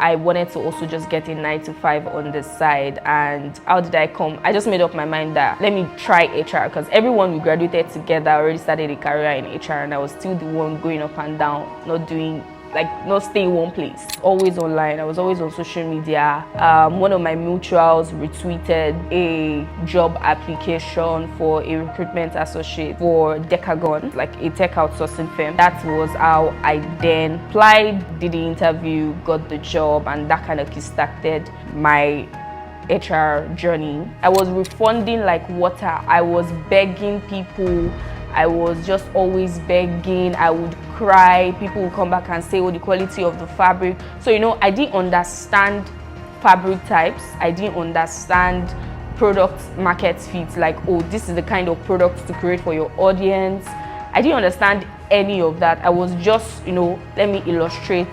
I wanted to also just get a 9 to 5 on the side. And how did I come? I just made up my mind that let me try HR, because everyone we graduated together already started a career in HR, and I was still the one going up and down, not staying in one place, always online. I was always on social media. One of my mutuals retweeted a job application for a recruitment associate for Decagon, like a tech outsourcing firm. That was how I then applied, did the interview, got the job, and that kind of kickstarted my HR journey. I was refunding like water. I was begging people. I was just always begging. I would cry. People would come back and say, oh, the quality of the fabric. So, I didn't understand fabric types. I didn't understand product market fit, like, oh, this is the kind of products to create for your audience. I didn't understand any of that. I was just, let me illustrate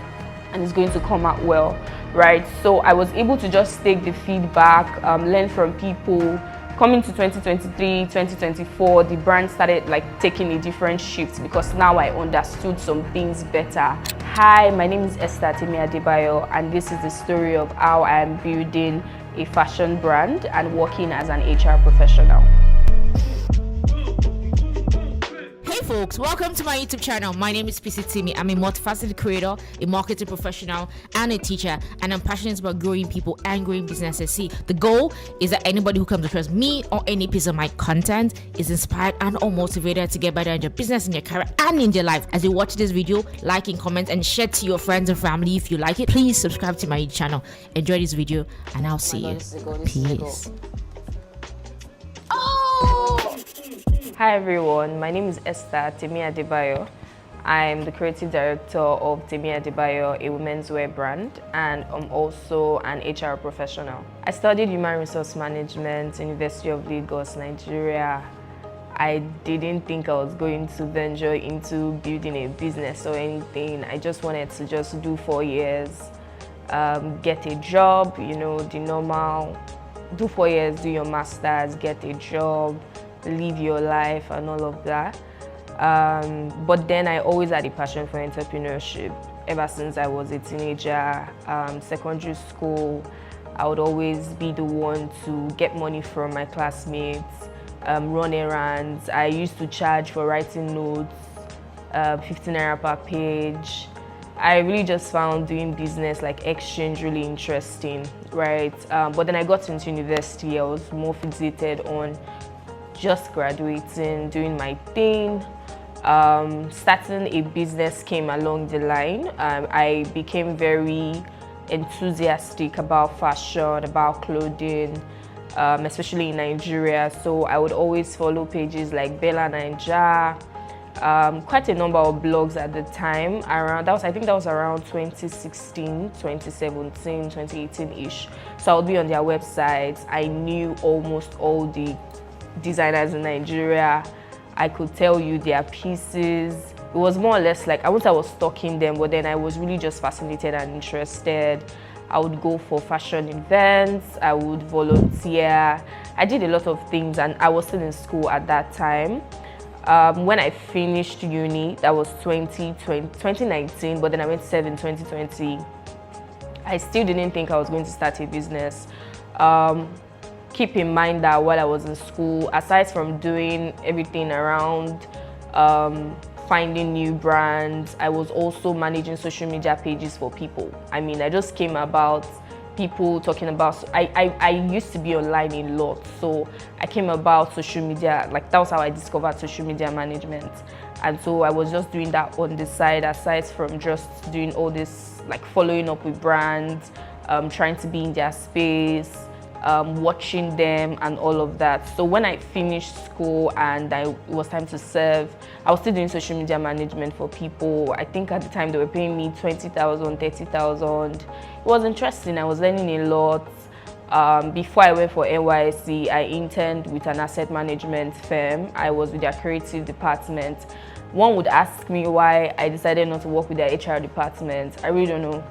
and it's going to come out well, right? So I was able to just take the feedback, learn from people. Coming to 2023, 2024, the brand started taking a different shift because now I understood some things better. Hi, my name is Esther Temi Adebayo, and this is the story of how I am building a fashion brand and working as an HR professional. Hey folks, welcome to my YouTube channel. My name is Esther Temi. I'm a multifaceted creator, a marketing professional, and a teacher, and I'm passionate about growing people and growing businesses. See, the goal is that anybody who comes across me or any piece of my content is inspired and or motivated to get better in your business, in your career, and in your life. As you watch this video, like and comment and share to your friends and family if you like it. Please subscribe to my YouTube channel. Enjoy this video, and I'll see you. Peace. Hi everyone, my name is Esther Temi Adebayo. I'm the creative director of Temi Adebayo, a women's wear brand, and I'm also an HR professional. I studied human resource management, University of Lagos, Nigeria. I didn't think I was going to venture into building a business or anything. I just wanted to just do 4 years, get a job, the normal, do 4 years, do your master's, get a job, live your life and all of that. But then I always had a passion for entrepreneurship. Ever since I was a teenager, secondary school, I would always be the one to get money from my classmates, run errands. I used to charge for writing notes, 15 naira per page. I really just found doing business like exchange really interesting, right? But then I got into university. I was more fixated on just graduating, doing my thing. Starting a business came along the line. I became very enthusiastic about fashion, about clothing, especially in Nigeria. So I would always follow pages like Bella Naija, quite a number of blogs at the time. I think that was around 2016, 2017, 2018-ish. So I would be on their websites. I knew almost all the designers in Nigeria. I could tell you their pieces. It was more or less like, I wouldn't say I was stalking them, but then I was really just fascinated and interested. I would go for fashion events, I would volunteer. I did a lot of things, and I was still in school at that time. When I finished uni, that was 2019, but then I went 2020. I still didn't think I was going to start a business. Keep in mind that while I was in school, aside from doing everything around finding new brands, I was also managing social media pages for people. I just came about people talking about, I used to be online a lot, so I came about social media, that was how I discovered social media management. And so I was just doing that on the side, aside from just doing all this, following up with brands, trying to be in their space, watching them and all of that. So when I finished school and it was time to serve, I was still doing social media management for people. I think at the time they were paying me 20,000, 30,000. It was interesting. I was learning a lot. Before I went for NYSC, I interned with an asset management firm. I was with their creative department. One would ask me why I decided not to work with their HR department. I really don't know.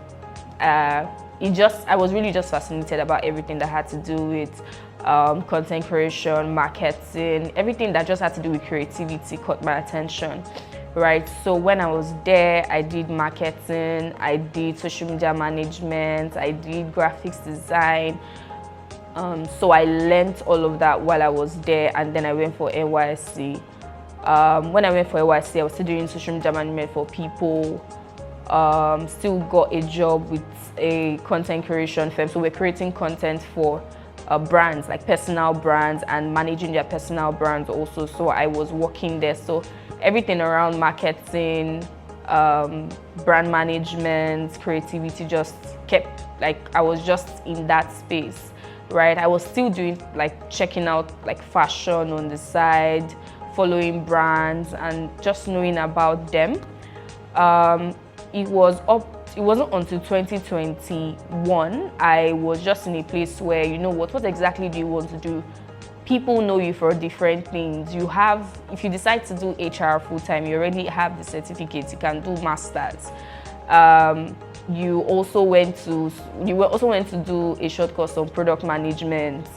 I was really just fascinated about everything that had to do with content creation, marketing, everything that just had to do with creativity caught my attention. right? So when I was there, I did marketing, I did social media management, I did graphics design. So I learned all of that while I was there, and then I went for NYSC. When I went for NYSC, I was still doing social media management for people. Still got a job with a content creation firm. So we're creating content for brands, like personal brands, and managing their personal brands also. So I was working there. So everything around marketing, brand management, creativity just kept, like, I was just in that space, right? I was still doing, like, checking out like fashion on the side, following brands and just knowing about them. It wasn't until 2021 I was just in a place where, you know what exactly do you want to do? People know you for different things. You have, if you decide to do HR full time, you already have the certificates, you can do masters. You were also went to do a short course on product management.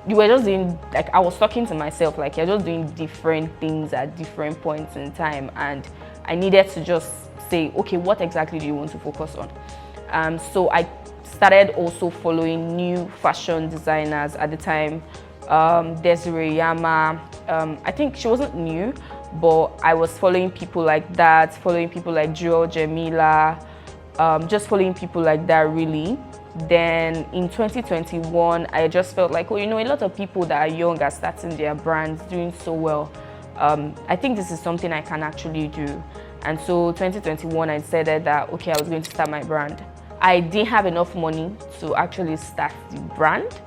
You were just doing, like, I was talking to myself, like, you're just doing different things at different points in time, and I needed to just say, okay, what exactly do you want to focus on? So I started also following new fashion designers at the time. Desiree Yama, I think she wasn't new, but I was following people like that, following people like Joel Jamila, just following people like that really. Then in 2021, I just felt like, oh, you know, a lot of people that are young are starting their brands, doing so well. I think this is something I can actually do. And so 2021, I decided that, okay, I was going to start my brand. I didn't have enough money to actually start the brand.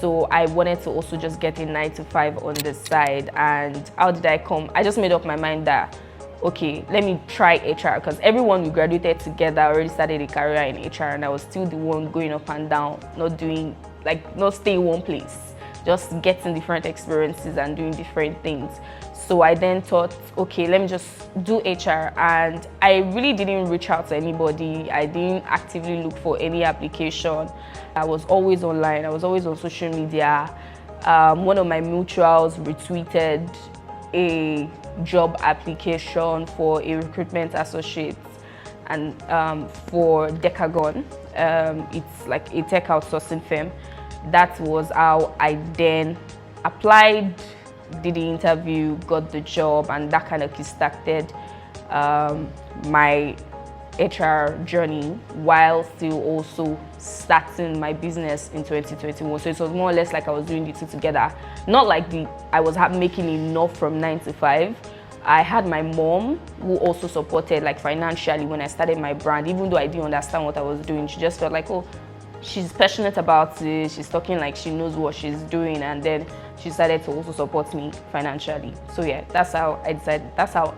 So I wanted to also just get a 9-to-5 on the side. And how did I come? I just made up my mind that, okay, let me try HR, because everyone we graduated together already started a career in HR, and I was still the one going up and down, not staying in one place, just getting different experiences and doing different things. So I then thought, okay, let me just do HR, and I really didn't reach out to anybody. I didn't actively look for any application. I was always online, I was always on social media. One of my mutuals retweeted a job application for a recruitment associate, and for Decagon. It's like a tech outsourcing firm. That was how I then applied, did the interview, got the job, and that kind of kickstarted my HR journey while still also starting my business in 2021. So it was more or less like I was doing the two together. Not like I was making enough from 9-to-5. I had my mom who also supported, like, financially when I started my brand. Even though I didn't understand what I was doing, she just felt like, oh, she's passionate about it, she's talking like she knows what she's doing, and then she decided to also support me financially. So yeah, that's how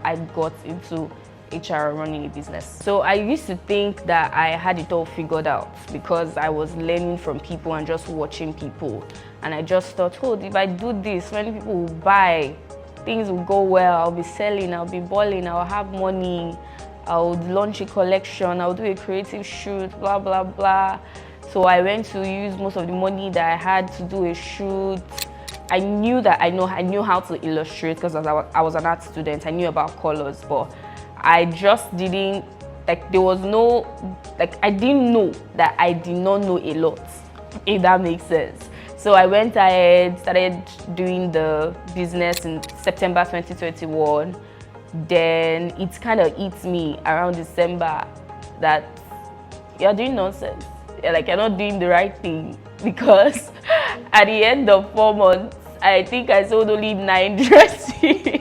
I got into HR, running a business. So I used to think that I had it all figured out because I was learning from people and just watching people, and I just thought, oh, if I do this, many people will buy, things will go well, I'll be selling, I'll be balling, I'll have money, I'll launch a collection, I'll do a creative shoot, blah blah blah. So I went to use most of the money that I had to do a shoot. I knew that I knew how to illustrate because I was an art student. I knew about colors, but I just didn't, like, there was no, like, I didn't know that I did not know a lot, if that makes sense. So I went ahead, started doing the business in September 2021. Then it kind of hits me around December that you're doing nonsense. Like, you're not doing the right thing, because at the end of 4 months, I think I sold only 9 dresses.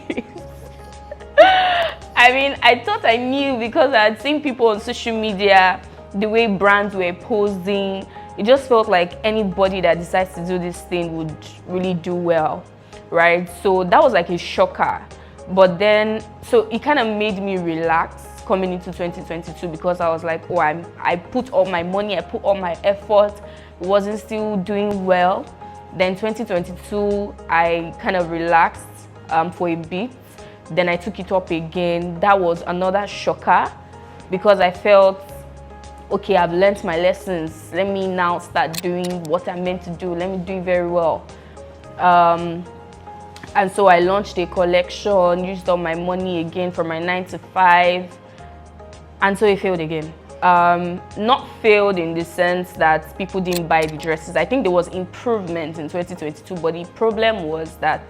I mean, I thought I knew because I had seen people on social media, the way brands were posing. It just felt like anybody that decides to do this thing would really do well, right? So that was like a shocker. But then, so it kind of made me relax coming into 2022, because I was like, oh, I put all my money, I put all my effort, it wasn't still doing well. Then 2022, I kind of relaxed for a bit. Then I took it up again. That was another shocker, because I felt, okay, I've learned my lessons. Let me now start doing what I'm meant to do. Let me do it very well. And so I launched a collection, used all my money again from my 9 to 5, and so it failed again. Not failed in the sense that people didn't buy the dresses. I think there was improvement in 2022, but the problem was that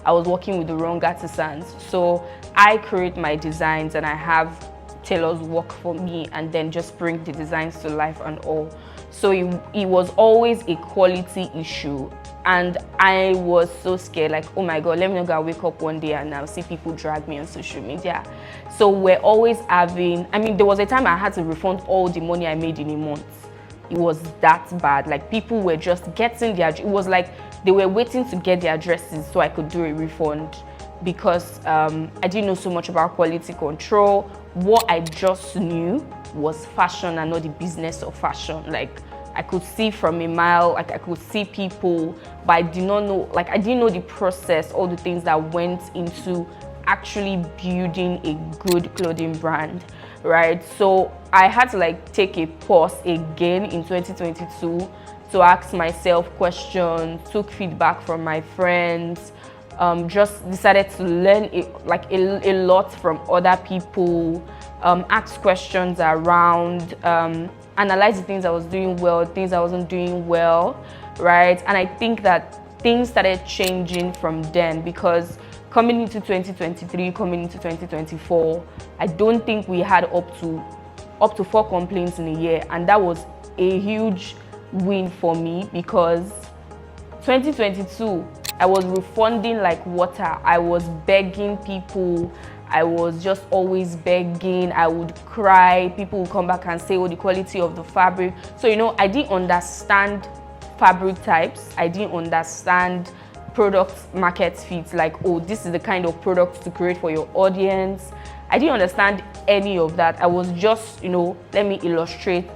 I was working with the wrong artisans. So I create my designs and I have tailors work for me and then just bring the designs to life and all. So it was always a quality issue. And I was so scared, like, oh my God, let me not go wake up one day and I'll see people drag me on social media. So we're always having, there was a time I had to refund all the money I made in a month. It was that bad. Like, people were just getting it was like they were waiting to get their addresses so I could do a refund, because I didn't know so much about quality control. What I just knew was fashion and not the business of fashion. Like, I could see from a mile, like I could see people, but I did not know, like I didn't know the process, all the things that went into actually building a good clothing brand, right? So I had to like take a pause again in 2022 to ask myself questions, took feedback from my friends, just decided to learn a lot from other people, ask questions around, analyze the things I was doing well, things I wasn't doing well, right? And I think that things started changing from then, because coming into 2023, coming into 2024, I don't think we had up to 4 complaints in a year, and that was a huge win for me, because 2022 I was refunding like water. I was begging people. I was just always begging. I would cry. People would come back and say, oh, the quality of the fabric. So, I didn't understand fabric types. I didn't understand product market fit, like, oh, this is the kind of product to create for your audience. I didn't understand any of that. I was just, let me illustrate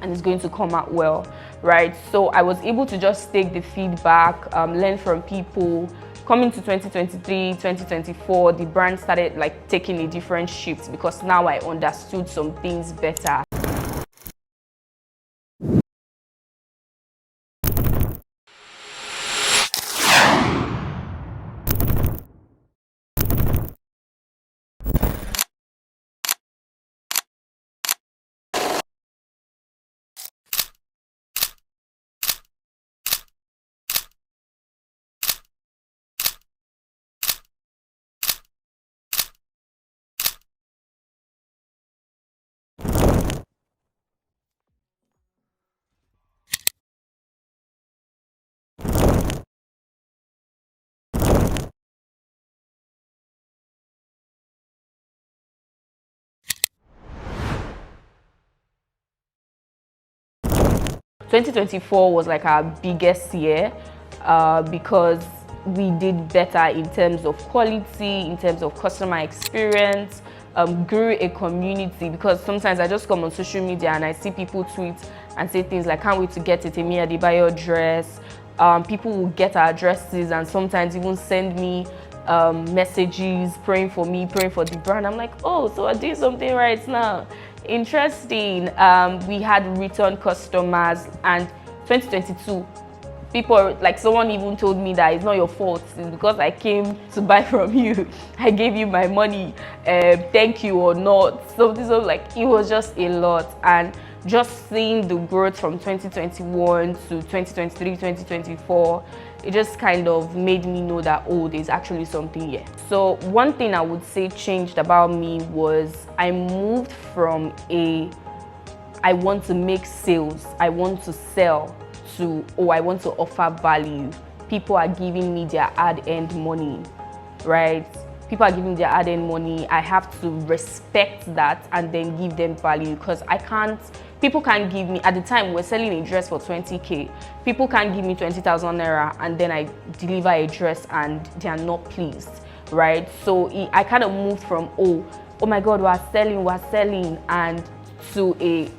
and it's going to come out well, right? So I was able to just take the feedback, learn from people. Coming to 2023, 2024, the brand started like taking a different shift, because now I understood some things better. Twenty 2024 was like our biggest year, because we did better in terms of quality, in terms of customer experience, grew a community, because sometimes I just come on social media and I see people tweet and say things like, can't wait to get a Temi Adebayo dress. People will get our dresses and sometimes even send me messages praying for me, praying for the brand. I'm like, oh, so I'm doing something right now. Interesting. We had return customers, and 2022 people, like someone even told me that it's not your fault, it's because I came to buy from you. I gave you my money, thank you or not. So this was like, it was just a lot. And just seeing the growth from 2021 to 2023, 2024, it just kind of made me know that, oh, there's actually something here. So one thing I would say changed about me was I moved from I want to make sales, I want to sell, to, oh, I want to offer value. People are giving me their hard-earned money, right? People are giving their hard-earned money. I have to respect that and then give them value, because people can't give me, at the time we're selling a dress for 20K. People can't give me 20,000 naira and then I deliver a dress and they are not pleased, right? So I kind of moved from, oh my God, we're selling, and to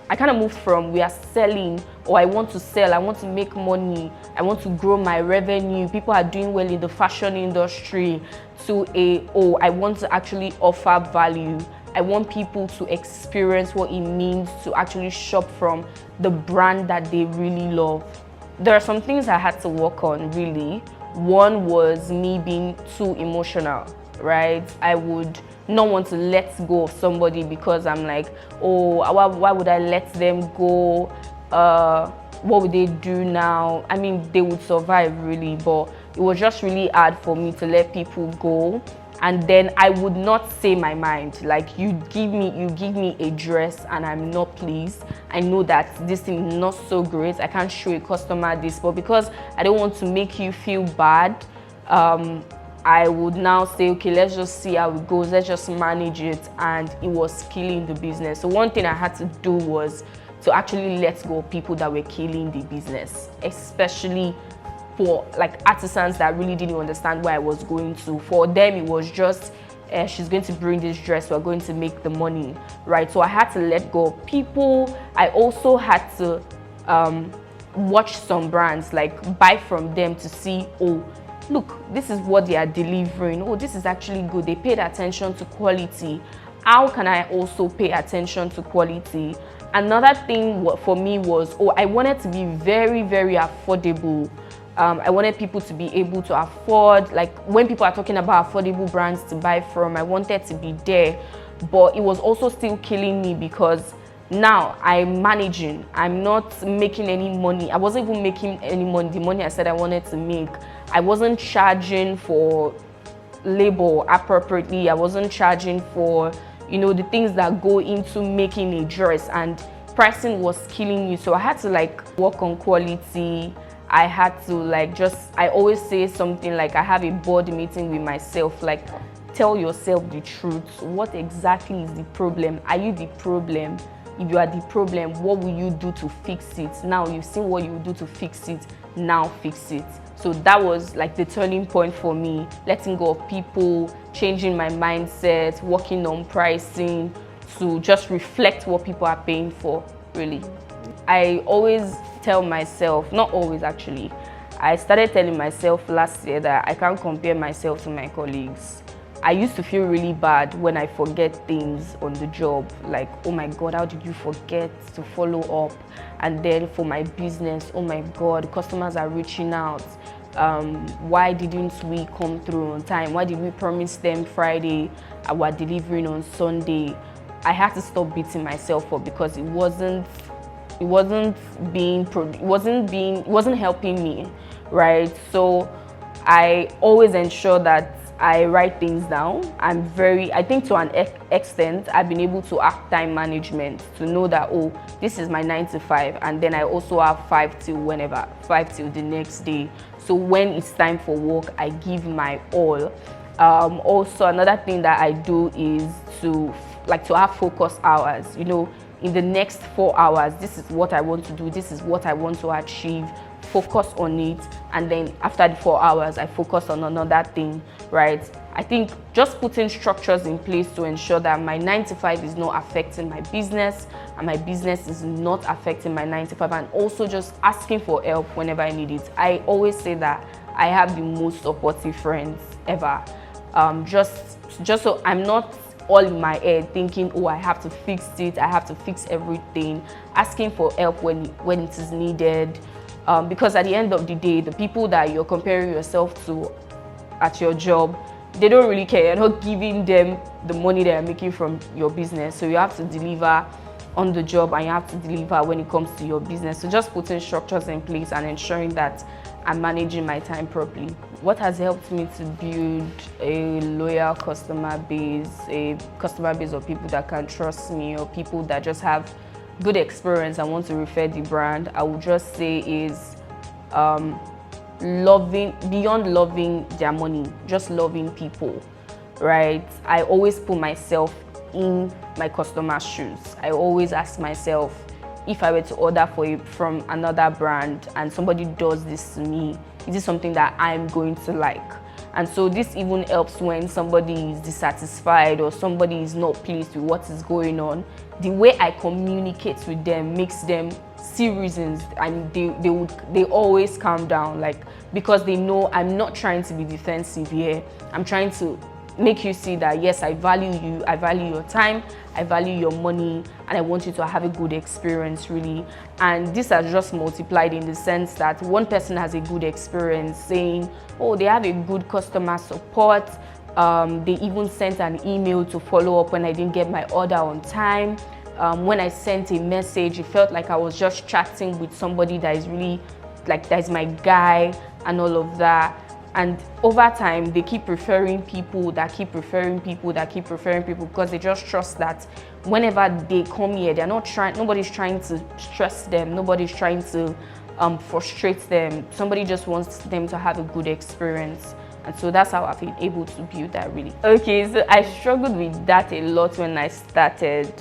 I kind of moved from we are selling, or I want to sell, I want to make money, I want to grow my revenue, people are doing well in the fashion industry, to I want to actually offer value. I want people to experience what it means to actually shop from the brand that they really love. There are some things I had to work on, really. One was me being too emotional, right? I would not want to let go of somebody because I'm like, oh, why would I let them go? What would they do now? I mean, they would survive really, but it was just really hard for me to let people go. And then I would not say my mind. Like, you give me a dress and I'm not pleased. I know that this thing is not so great. I can't show a customer this, but because I don't want to make you feel bad, I would now say, okay, let's just see how it goes. Let's just manage it. And it was killing the business. So one thing I had to do was to actually let go of people that were killing the business, especially for like artisans that really didn't understand where I was going to. For them, it was just, she's going to bring this dress, we're going to make the money, right? So I had to let go of people. I also had to watch some brands, like buy from them to see, oh, look, this is what they are delivering. Oh, this is actually good. They paid attention to quality. How can I also pay attention to quality? Another thing for me was, I wanted to be very, very affordable. I wanted people to be able to afford, like when people are talking about affordable brands to buy from, I wanted to be there. But it was also still killing me because now I'm managing. I'm not making any money. I wasn't even making any money, the money I said I wanted to make. I wasn't charging for labor appropriately. I wasn't charging for, the things that go into making a dress, and pricing was killing me. So I had to like work on quality. I had to like I always say something like, I have a board meeting with myself, like, tell yourself the truth. What exactly is the problem? Are you the problem? If you are the problem, what will you do to fix it? Now you've seen what you will do to fix it, now fix it. So that was like the turning point for me, letting go of people, changing my mindset, working on pricing to just reflect what people are paying for, really. I always tell myself, not always actually, I started telling myself last year that I can't compare myself to my colleagues. I used to feel really bad when I forget things on the job, like, oh my God, how did you forget to follow up? And then for my business, oh my God, customers are reaching out. Why didn't we come through on time? Why did we promise them Friday and we're delivering on Sunday? I had to stop beating myself up because it wasn't helping me, right? So I always ensure that I write things down. I think to an extent, I've been able to act time management to know that, oh, this is my 9 to 5, and then I also have 5 till the next day. So when it's time for work, I give my all. Also, another thing that I do is to have focus hours. In the next 4 hours, this is what I want to do, this is what I want to achieve, focus on it, and then after the 4 hours, I focus on another thing, right? I think just putting structures in place to ensure that my 9 to 5 is not affecting my business, and my business is not affecting my 9 to 5, and also just asking for help whenever I need it. I always say that I have the most supportive friends ever. Just so I'm not all in my head thinking, oh, I have to fix it, I have to fix everything, asking for help when it is needed, because at the end of the day, the people that you're comparing yourself to at your job, they don't really care. You're not giving them the money they're making from your business, so you have to deliver on the job and you have to deliver when it comes to your business. So just putting structures in place and ensuring that I'm managing my time properly. What has helped me to build a loyal customer base, of people that can trust me, or people that just have good experience and want to refer the brand, I would just say is beyond loving their money, just loving people, right? I always put myself in my customer's shoes. I always ask myself, if I were to order from another brand and somebody does this to me, is this something that I'm going to like? And so this even helps when somebody is dissatisfied or somebody is not pleased with what is going on. The way I communicate with them makes them see reasons, and they always calm down, like, because they know I'm not trying to be defensive here. I'm trying to make you see that yes, I value you, I value your time, I value your money, and I want you to have a good experience really. And this has just multiplied in the sense that one person has a good experience saying, oh, they have a good customer support. They even sent an email to follow up when I didn't get my order on time. When I sent a message, it felt like I was just chatting with somebody that is really like, that is my guy and all of that. And over time, they keep referring people because they just trust that whenever they come here, they're not trying, nobody's trying to stress them, nobody's trying to frustrate them. Somebody just wants them to have a good experience. And so that's how I've been able to build that really. Okay, so I struggled with that a lot when I started,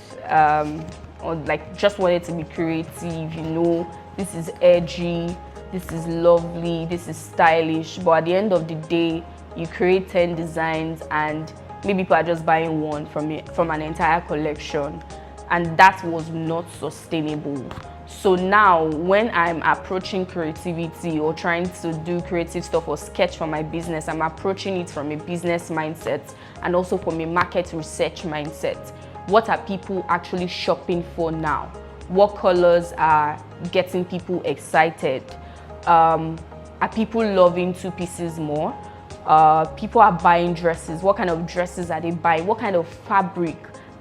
or like just wanted to be creative, you know, this is edgy, this is lovely, this is stylish, but at the end of the day, you create 10 designs and maybe people are just buying one from an entire collection, and that was not sustainable. So now when I'm approaching creativity or trying to do creative stuff or sketch for my business, I'm approaching it from a business mindset and also from a market research mindset. What are people actually shopping for now? What colors are getting people excited? Are people loving two pieces more? People are buying dresses. What kind of dresses are they buying? What kind of fabric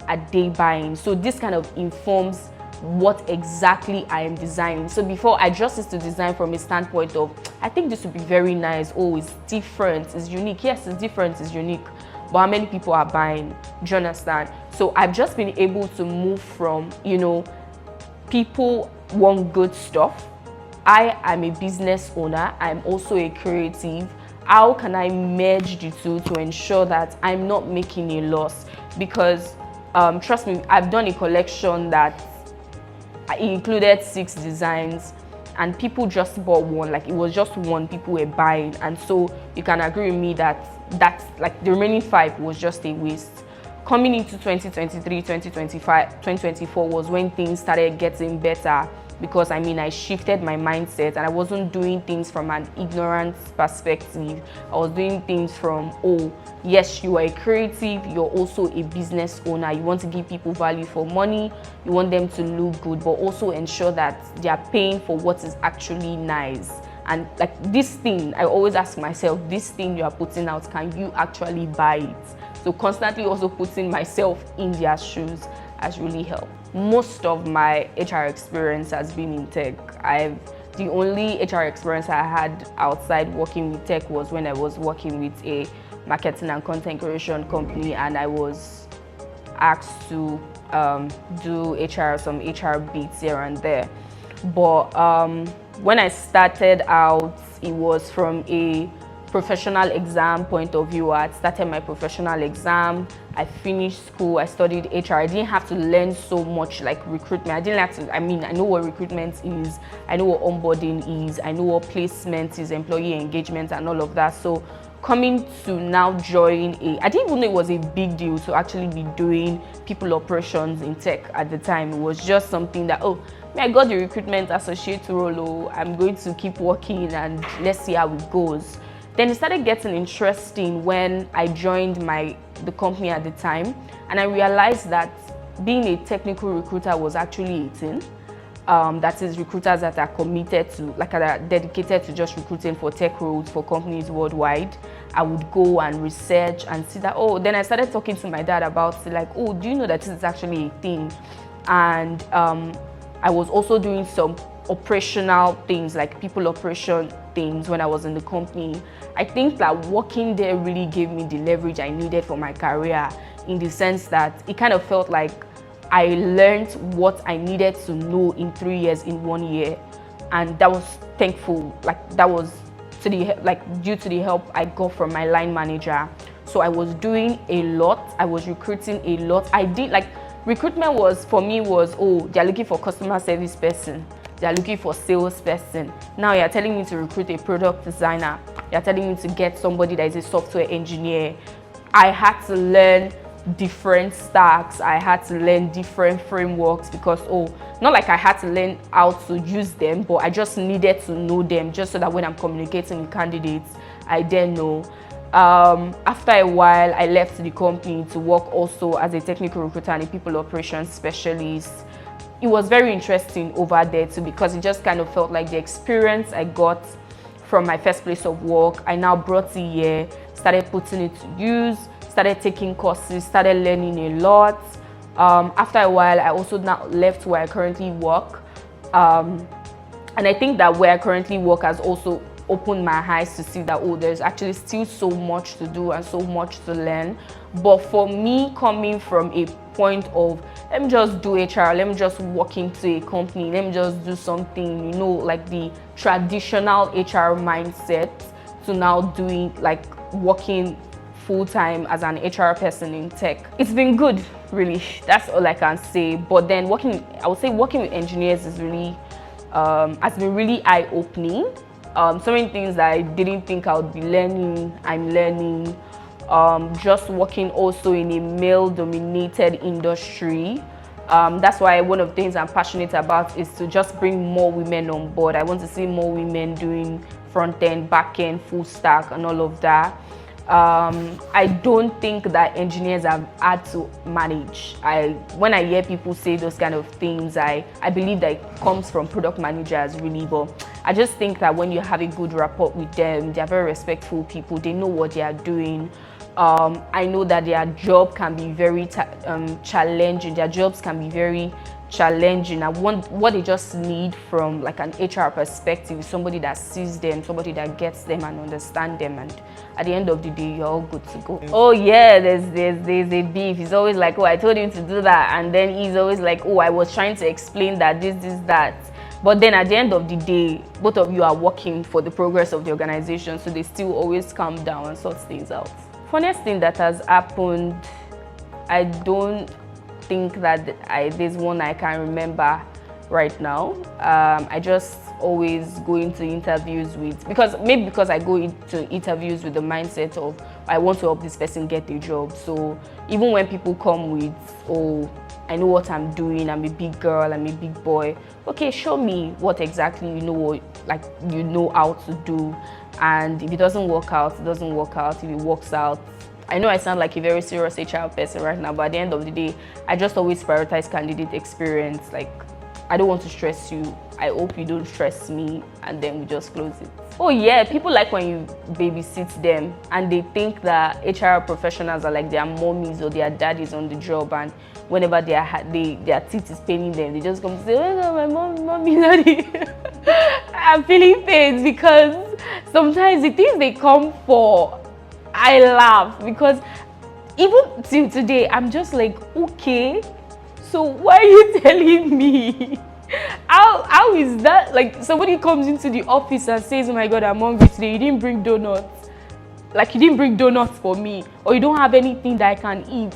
are they buying? So this kind of informs what exactly I am designing. So before, I just used to design from a standpoint of, I think this would be very nice. Oh, it's different, it's unique. Yes, it's different, it's unique. But how many people are buying? Do you understand? So I've just been able to move from, you know, people want good stuff. I am a business owner. I'm also a creative. How can I merge the two to ensure that I'm not making a loss? Because trust me, I've done a collection that included 6 designs and people just bought one. Like, it was just one people were buying, and so you can agree with me that that's like the remaining 5 was just a waste. Coming into 2023, 2025, 2024 was when things started getting better, because I mean, I shifted my mindset and I wasn't doing things from an ignorant perspective. I was doing things from, oh, yes, you are a creative, you're also a business owner. You want to give people value for money, you want them to look good, but also ensure that they are paying for what is actually nice. And like this thing, I always ask myself, this thing you are putting out, can you actually buy it? So constantly also putting myself in their shoes has really helped. Most of my HR experience has been in tech. The only HR experience I had outside working with tech was when I was working with a marketing and content creation company, and I was asked to do some HR bits here and there. But when I started out, it was from a professional exam point of view. I started my professional exam, I finished school, I studied HR. I didn't have to learn so much like recruitment. I didn't have to, I mean, I know what recruitment is, I know what onboarding is, I know what placement is, employee engagement and all of that. So coming to now join I didn't even know it was a big deal to actually be doing people operations in tech at the time. It was just something that, oh, I got the recruitment associate role, I'm going to keep working and let's see how it goes. Then it started getting interesting when I joined the company at the time, and I realized that being a technical recruiter was actually a thing. That is, recruiters that are committed to, like, are dedicated to just recruiting for tech roles for companies worldwide. I would go and research and see that, oh, then I started talking to my dad about it, like, oh, do you know that this is actually a thing? And I was also doing some operational things, like people operation things when I was in the company. I think that working there really gave me the leverage I needed for my career, in the sense that it kind of felt like I learned what I needed to know in 3 years in 1 year, and that was thankful. Like, that was due to the help I got from my line manager. So I was doing a lot. I was recruiting a lot. I did, like, recruitment was, for me, was, oh, they're looking for customer service person, they're looking for sales person. Now you're telling me to recruit a product designer, you're telling me to get somebody that is a software engineer. I had to learn different stacks, I had to learn different frameworks, because, oh, not like I had to learn how to use them, but I just needed to know them, just so that when I'm communicating with candidates, I then know. After a while, I left the company to work also as a technical recruiter and a people operations specialist. It was very interesting over there too, because it just kind of felt like the experience I got from my first place of work, I now brought it here, started putting it to use, started taking courses, started learning a lot. After a while, I also now left where I currently work. And I think that where I currently work has also opened my eyes to see that, oh, there's actually still so much to do and so much to learn. But for me, coming from a point of, let me just do HR, let me just walk into a company, let me just do something, you know, like the traditional HR mindset, to now doing, like, working full-time as an HR person in tech. It's been good, really. That's all I can say. But then I would say working with engineers is really has been really eye-opening. So many things that I didn't think I would be learning, I'm learning. Just working also in a male-dominated industry. That's why one of the things I'm passionate about is to just bring more women on board. I want to see more women doing front-end, back-end, full stack, and all of that. I don't think that engineers have had to manage. When I hear people say those kind of things, I believe that it comes from product managers, really. But I just think that when you have a good rapport with them, they're very respectful people, they know what they are doing. I know that their job can be very challenging. Their jobs can be very challenging, and what they just need from like an HR perspective is somebody that sees them, somebody that gets them and understands them, and at the end of the day, you're all good to go. Oh yeah, there's a beef. He's always like, oh, I told him to do that, and then he's always like, oh, I was trying to explain that this, that. But then at the end of the day, both of you are working for the progress of the organization, so they still always calm down and sort things out. Funniest thing that has happened, I don't think that there's one I can remember right now. I just always go into interviews with, because I go into interviews with the mindset of, I want to help this person get a job. So even when people come with, oh, I know what I'm doing, I'm a big girl, I'm a big boy, okay, show me what exactly you know how to do. And if it doesn't work out, it doesn't work out. If it works out, I know I sound like a very serious HR person right now, but at the end of the day, I just always prioritize candidate experience. Like, I don't want to stress you. I hope you don't stress me, and then we just close it. Oh yeah, people like when you babysit them and they think that HR professionals are like their mommies or their daddies on the job, and whenever their teeth is paining them, they just come to say, oh no, my mommy, daddy. I'm feeling pains, because sometimes the things they come for, I laugh, because even till today, I'm just like, okay, so why are you telling me? How is that? Like, somebody comes into the office and says, oh my God, I'm hungry today, you didn't bring donuts. Like, you didn't bring donuts for me, or you don't have anything that I can eat.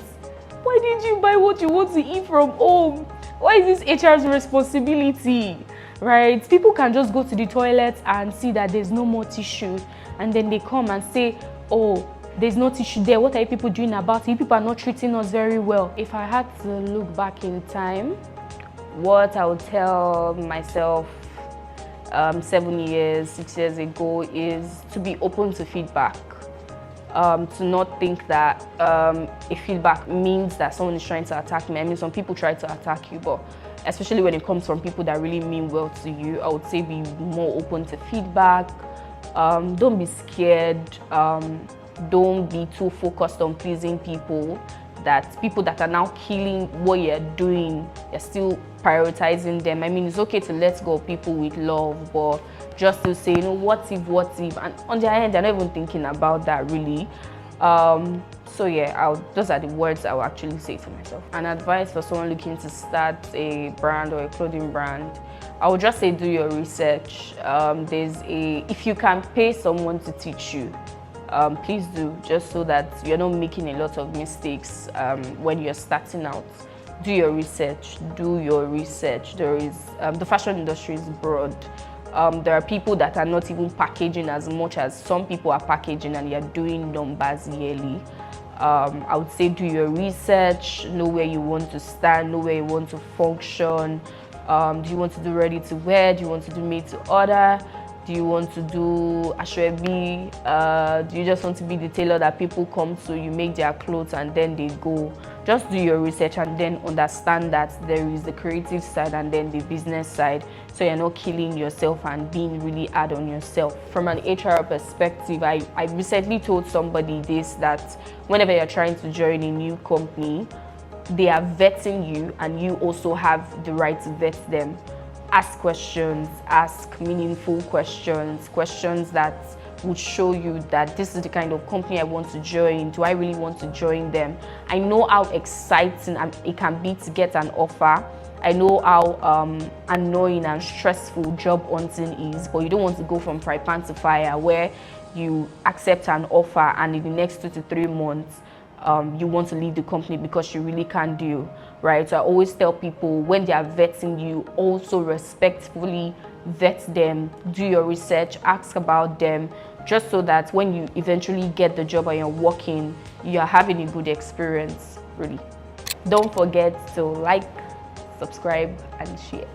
Why did you buy what you want to eat from home? Why is this HR's responsibility? Right? People can just go to the toilet and see that there's no more tissue, and then they come and say, oh, there's no tissue there, what are you people doing about it? You people are not treating us very well. If I had to look back in time, what I would tell myself 6 years ago is to be open to feedback. To not think that a feedback means that someone is trying to attack me. I mean, some people try to attack you, but especially when it comes from people that really mean well to you, I would say be more open to feedback. Don't be scared. Don't be too focused on pleasing people that are now killing what you're doing. You're still prioritizing them. I mean, it's okay to let go of people with love, but just to say, you know, what if, and on their end, they're not even thinking about that really. So yeah, those are the words I will actually say to myself. An advice for someone looking to start a brand or a clothing brand, I would just say do your research. If you can pay someone to teach you, please do, just so that you're not making a lot of mistakes when you're starting out. Do your research. There is the fashion industry is broad. There are people that are not even packaging as much as some people are packaging, and you're doing numbers yearly. I would say do your research, know where you want to stand, know where you want to function. Do you want to do ready to wear? Do you want to do made to order? Do you want to do ashwebi? Do you just want to be the tailor that people come to, you make their clothes and then they go? Just do your research and then understand that there is the creative side and then the business side, so you're not killing yourself and being really hard on yourself. From an HR perspective, I recently told somebody this, that whenever you're trying to join a new company, they are vetting you and you also have the right to vet them. Ask questions, ask meaningful questions, questions that would show you that this is the kind of company I want to join. Do I really want to join them? I know how exciting it can be to get an offer. I know how annoying and stressful job hunting is, but you don't want to go from fry pan to fire where you accept an offer and in the next 2 to 3 months you want to leave the company because you really can't deal, right? So I always tell people, when they are vetting you, also respectfully vet them, do your research, ask about them, just so that when you eventually get the job and you're working, you're having a good experience, really. Don't forget to like, subscribe, and share.